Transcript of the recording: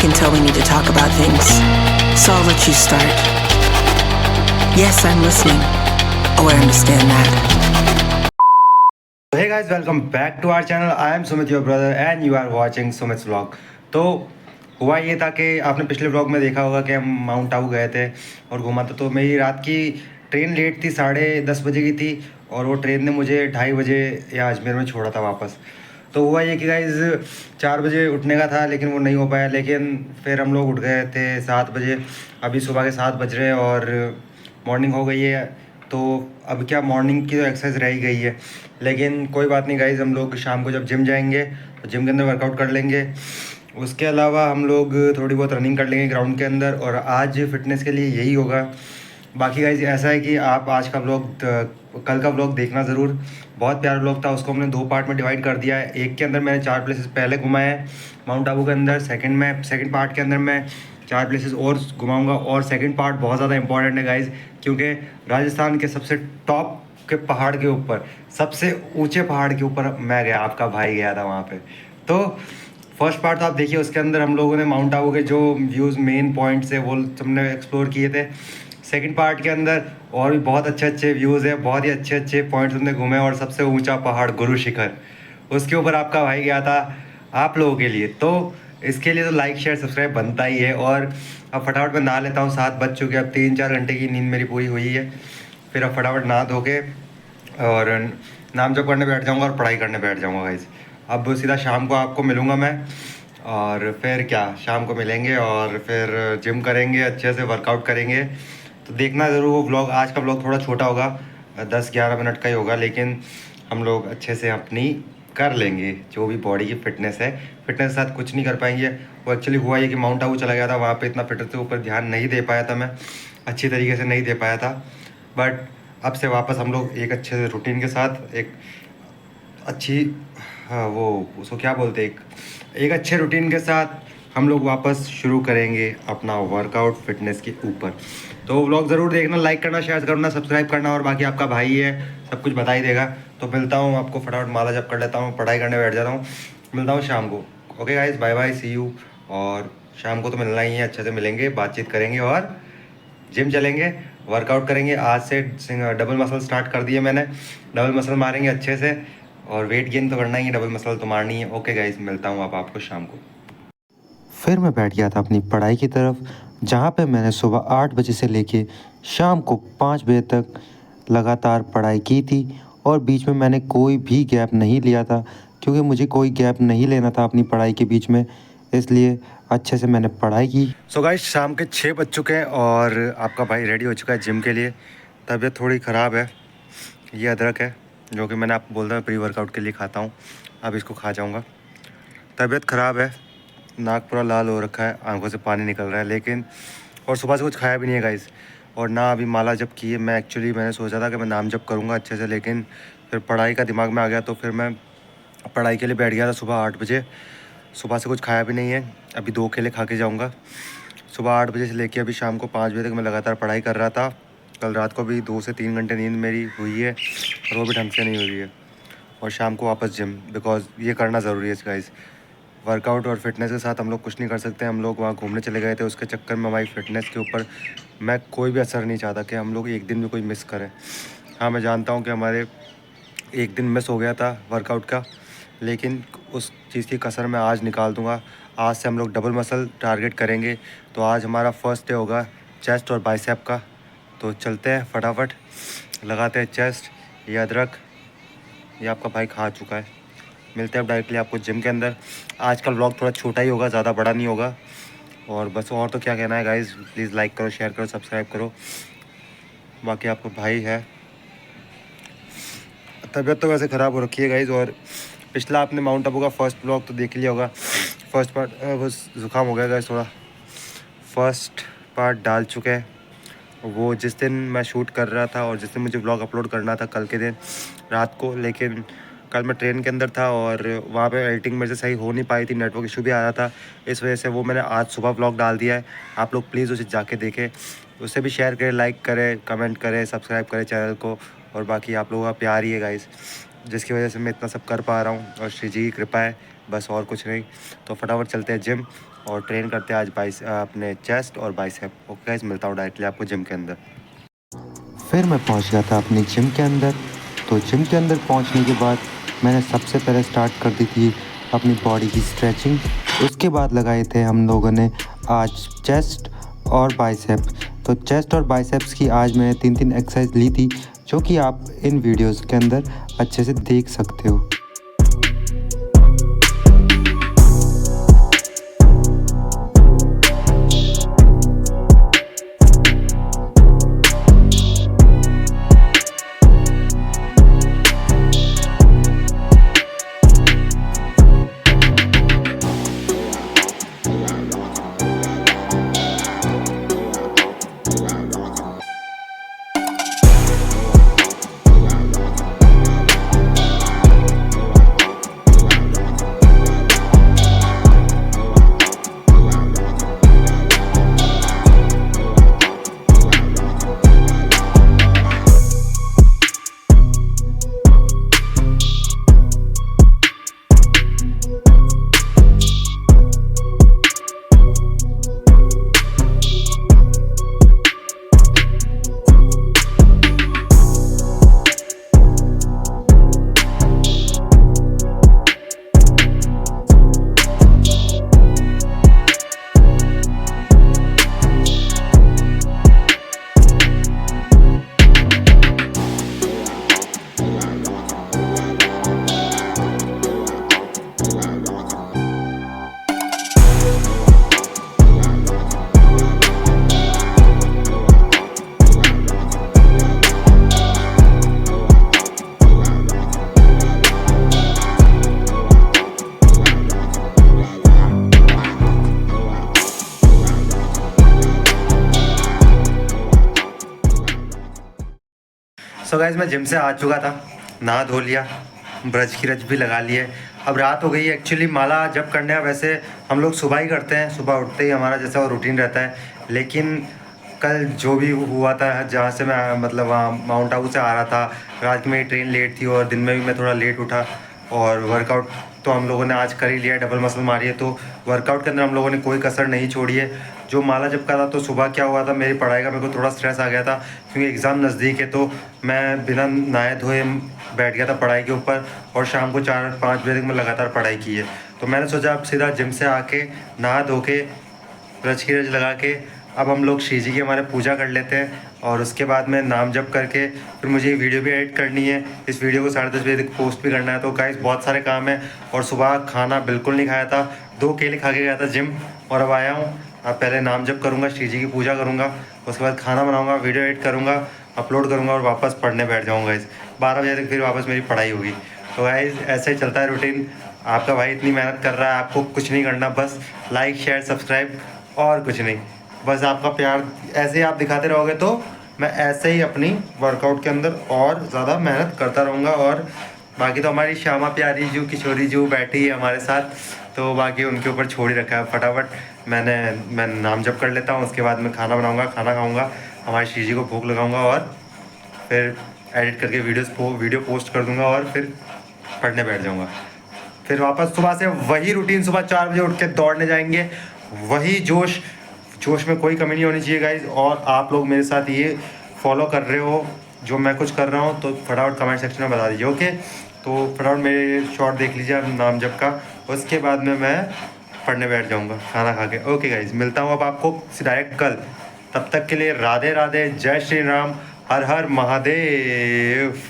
can tell we need to talk about things. So I'll let you start. Yes, I'm listening. Oh, I understand that. Hey guys, welcome back to our channel. I am Sumit, your brother, and you are watching Sumit's vlog. तो हुआ ये था कि आपने पिछले vlog में देखा होगा कि हम माउंट आबू गए थे और घूमा था। तो मेरी रात की ट्रेन लेट थी, 10:30 बजे की थी और वो ट्रेन ने मुझे 2:30 बजे यहाँ अजमेर में छोड़ा था वापस। तो हुआ ये कि गाइज़ 4 बजे उठने का था लेकिन वो नहीं हो पाया। लेकिन फिर हम लोग उठ गए थे 7 बजे। अभी सुबह के 7 बज रहे हैं और मॉर्निंग हो गई है। तो अब क्या, मॉर्निंग की तो एक्सरसाइज रह ही गई है, लेकिन कोई बात नहीं गाइज़। हम लोग शाम को जब जिम जाएंगे तो जिम के अंदर वर्कआउट कर लेंगे। उसके अलावा हम लोग थोड़ी बहुत रनिंग कर लेंगे ग्राउंड के अंदर, और आज फिटनेस के लिए यही होगा। बाकी गाइज़ ऐसा है कि आप आज का व्लॉग, कल का व्लॉग देखना ज़रूर। बहुत प्यारा व्लॉग था, उसको हमने 2 पार्ट में डिवाइड कर दिया है। एक के अंदर मैंने 4 प्लेसेस पहले घुमाए हैं माउंट आबू के अंदर। सेकंड पार्ट के अंदर मैं 4 प्लेसेस और घुमाऊंगा। और सेकंड पार्ट बहुत ज़्यादा इंपॉर्टेंट है गाइज़, क्योंकि राजस्थान के सबसे टॉप के पहाड़ के ऊपर, सबसे ऊंचे पहाड़ के ऊपर मैं गया, आपका भाई गया था वहाँ पे। तो फर्स्ट पार्ट तो आप देखिए, उसके अंदर हम लोगों ने माउंट आबू के जो व्यूज़, मेन पॉइंट्स है, वो हमने एक्सप्लोर किए थे। सेकंड पार्ट के अंदर और भी बहुत अच्छे अच्छे व्यूज़ है, बहुत ही अच्छे अच्छे पॉइंट्स हमने घूमे। और सबसे ऊंचा पहाड़ गुरु शिखर, उसके ऊपर आपका भाई गया था आप लोगों के लिए। तो इसके लिए तो लाइक शेयर सब्सक्राइब बनता ही है। और अब फटाफट मैं नहा लेता हूँ, 7 बज चुके हैं। अब 3-4 घंटे की नींद मेरी पूरी हुई है। फिर अब फटाफट नहा धो के और नाम जप करने बैठ जाऊँगा और पढ़ाई करने बैठ जाऊँगा गाइज़। अब सीधा शाम को आपको मिलूँगा मैं, और फिर क्या, शाम को मिलेंगे और फिर जिम करेंगे, अच्छे से वर्कआउट करेंगे। तो देखना ज़रूर वो व्लॉग। आज का व्लॉग थोड़ा छोटा होगा, 10-11 मिनट का ही होगा, लेकिन हम लोग अच्छे से अपनी कर लेंगे जो भी बॉडी की फ़िटनेस है। फ़िटनेस के साथ कुछ नहीं कर पाएंगे। वो एक्चुअली हुआ ये कि माउंट आबू चला गया था, वहाँ पे इतना फिटनेस के ऊपर ध्यान नहीं दे पाया था मैं, अच्छी तरीके से नहीं दे पाया था। बट अब से वापस हम लोग एक अच्छे से रूटीन के साथ, एक अच्छी, हाँ वो उसको क्या बोलते हैं, एक अच्छे रूटीन के साथ हम लोग वापस शुरू करेंगे अपना वर्कआउट फिटनेस के ऊपर। तो व्लॉग ज़रूर देखना, लाइक करना, शेयर करना, सब्सक्राइब करना। और बाकी आपका भाई है, सब कुछ बता ही देगा। तो मिलता हूँ आपको, फटाफट माला जप कर लेता हूँ, पढ़ाई करने बैठ जाता हूँ। मिलता हूँ शाम को। Okay guys, bye bye, see you. और शाम को तो मिलना ही है, अच्छे से मिलेंगे, बातचीत करेंगे और जिम चलेंगे, वर्कआउट करेंगे। आज से डबल मसल स्टार्ट कर दिए मैंने, डबल मसल मारेंगे अच्छे से। और वेट गेन तो करना ही है, डबल मसल तो मारनी है। ओके गाइज, मिलता हूँ अब आपको शाम को। फिर मैं बैठ गया था अपनी पढ़ाई की तरफ, जहाँ पे मैंने सुबह 8 बजे से लेके शाम को 5 बजे तक लगातार पढ़ाई की थी। और बीच में मैंने कोई भी गैप नहीं लिया था, क्योंकि मुझे कोई गैप नहीं लेना था अपनी पढ़ाई के बीच में। इसलिए अच्छे से मैंने पढ़ाई की। सो गाइज, शाम के 6 बज चुके हैं और आपका भाई रेडी हो चुका है जिम के लिए। तबीयत थोड़ी ख़राब है। ये अदरक है जो कि मैंने आपको बोलता हूँ प्री वर्कआउट के लिए खाता हूँ, अब इसको खा जाऊँगा। तबीयत ख़राब है, नाक पूरा लाल हो रखा है, आंखों से पानी निकल रहा है, लेकिन और सुबह से कुछ खाया भी नहीं है गाइस। और ना अभी माला जप की है। मैंने सोचा था कि मैं नाम जप करूँगा अच्छे से, लेकिन फिर पढ़ाई का दिमाग में आ गया, तो फिर मैं पढ़ाई के लिए बैठ गया था सुबह 8 बजे। सुबह से कुछ खाया भी नहीं है, अभी 2 केले खा के जाऊँगा। सुबह 8 बजे से लेके अभी शाम को 5 बजे तक मैं लगातार पढ़ाई कर रहा था। कल रात को भी 2 से 3 घंटे नींद मेरी हुई है, और वो भी ढंग से नहीं हुई है। और शाम को वापस जिम, बिकॉज़ ये करना ज़रूरी है गाइस। वर्कआउट और फिटनेस के साथ हम लोग कुछ नहीं कर सकते। हम लोग वहाँ घूमने चले गए थे, उसके चक्कर में हमारी फ़िटनेस के ऊपर मैं कोई भी असर नहीं चाहता कि हम लोग एक दिन भी कोई मिस करें। हाँ, मैं जानता हूँ कि हमारे एक दिन मिस हो गया था वर्कआउट का, लेकिन उस चीज़ की कसर मैं आज निकाल दूँगा। आज से हम लोग डबल मसल टारगेट करेंगे। तो आज हमारा फर्स्ट डे होगा चेस्ट और बाइसेप का। तो चलते हैं, फटाफट लगाते हैं चेस्ट। ये अदरक, ये आपका भाई खा चुका है। मिलते हैं अब डायरेक्टली आपको जिम के अंदर। आज का व्लॉग थोड़ा छोटा ही होगा, ज़्यादा बड़ा नहीं होगा। और बस, और तो क्या कहना है गाइज़, प्लीज़ लाइक करो, शेयर करो, सब्सक्राइब करो। बाकी आपका भाई है, तबीयत तो वैसे ख़राब हो रखी है गाइज़। और पिछला आपने माउंट आबू का फर्स्ट व्लॉग तो देख लिया होगा। फर्स्ट पार्ट बस ज़ुकाम हो गया गाइज़ थोड़ा। फर्स्ट पार्ट डाल चुके हैं, वो जिस दिन मैं शूट कर रहा था और जिस दिन मुझे व्लॉग अपलोड करना था कल के दिन रात को, लेकिन कल मैं ट्रेन के अंदर था और वहाँ पे एडिटिंग मेरे से सही हो नहीं पाई थी, नेटवर्क इशू भी आ रहा था। इस वजह से वो मैंने आज सुबह व्लॉग डाल दिया है। आप लोग प्लीज़ उसे जाके देखें, उसे भी शेयर करें, लाइक करें, कमेंट करें, सब्सक्राइब करें चैनल को। और बाकी आप लोगों का प्यार ही है गाइस, जिसकी वजह से मैं इतना सब कर पा रहा हूँ, और श्री जी की कृपा है। बस और कुछ नहीं। तो फटाफट चलते हैं जिम और ट्रेन करते हैं आज अपने चेस्ट और बाइसेप। ओके गाइस, मिलता हूँ डायरेक्टली आपको जिम के अंदर। फिर मैं पहुंच गया था अपनी जिम के अंदर। तो जिम के अंदर पहुंचने के बाद मैंने सबसे पहले स्टार्ट कर दी थी अपनी बॉडी की स्ट्रेचिंग। उसके बाद लगाए थे हम लोगों ने आज चेस्ट और बाइसेप। तो चेस्ट और बाइसेप्स की आज मैंने 3 एक्सरसाइज ली थी, जो कि आप इन वीडियोस के अंदर अच्छे से देख सकते हो। सो गाइस, मैं जिम से आ चुका था, नहा धो लिया, ब्रज की रज भी लगा लिए। अब रात हो गई है। एक्चुअली माला जब करने हैं वैसे हम लोग सुबह ही करते हैं, सुबह उठते ही हमारा जैसा वो रूटीन रहता है। लेकिन कल जो भी हुआ था, जहाँ से मैं मतलब वहाँ माउंट आबू से आ रहा था, रात में ट्रेन लेट थी और दिन में भी मैं थोड़ा लेट उठा। और वर्कआउट तो हम लोगों ने आज कर ही लिया, डबल मसल मारी है। तो वर्कआउट के अंदर हम लोगों ने कोई कसर नहीं छोड़ी है। जो माला जब का था तो सुबह क्या हुआ था, मेरी पढ़ाई का मेरे को थोड़ा स्ट्रेस आ गया था, क्योंकि एग्ज़ाम नज़दीक है। तो मैं बिना नहाए धोए बैठ गया था पढ़ाई के ऊपर, और शाम को 4-5 बजे तक मैं लगातार पढ़ाई की है। तो मैंने सोचा अब सीधा जिम से आके नहा धो के रज की रज लगा के अब हम लोग श्री जी की हमारे पूजा कर लेते हैं, और उसके बाद में नाम जप करके फिर मुझे ये वीडियो भी एडिट करनी है। इस वीडियो को 10:30 बजे तक पोस्ट भी करना है। तो गाइस बहुत सारे काम है, और सुबह खाना बिल्कुल नहीं खाया था, 2 केले खा के गया था जिम, और अब आया हूँ। अब पहले नाम जप करूँगा, श्री जी की पूजा करूँगा, उसके बाद खाना बनाऊँगा, वीडियो एडिट करूँगा, अपलोड करूँगा और वापस पढ़ने बैठ जाऊँगा। गाइस 12 बजे तक फिर वापस मेरी पढ़ाई होगी। तो गाइस ऐसे ही चलता है रूटीन। आपका भाई इतनी मेहनत कर रहा है, आपको कुछ नहीं करना, बस लाइक शेयर सब्सक्राइब और कुछ नहीं। बस आपका प्यार ऐसे ही आप दिखाते रहोगे तो मैं ऐसे ही अपनी वर्कआउट के अंदर और ज़्यादा मेहनत करता रहूँगा। और बाकी तो हमारी श्यामा प्यारी जो किशोरी जो बैठी है हमारे साथ, तो बाकी उनके ऊपर छोड़ ही रखा है। फटाफट मैं नाम जप कर लेता हूँ, उसके बाद मैं खाना बनाऊँगा, खाना खाऊँगा, हमारी श्री जी को भोग लगाऊँगा, और फिर एडिट करके वीडियो पोस्ट कर दूँगा, और फिर पढ़ने बैठ जाऊँगा। फिर वापस सुबह से वही रूटीन, सुबह 4 बजे उठ के दौड़ने जाएंगे, वही जोश में कोई कमी नहीं होनी चाहिए गाइज। और आप लोग मेरे साथ ये फॉलो कर रहे हो जो मैं कुछ कर रहा हूँ, तो फटाफट कमेंट सेक्शन में बता दीजिए। ओके, तो फटाफट मेरे शॉर्ट देख लीजिए आप नाम जप का, उसके बाद में मैं पढ़ने बैठ जाऊँगा खाना खा के। ओके गाइज, मिलता हूँ अब आपको डायरेक्ट कल। तब तक के लिए राधे राधे, जय श्री राम, हर हर महादेव।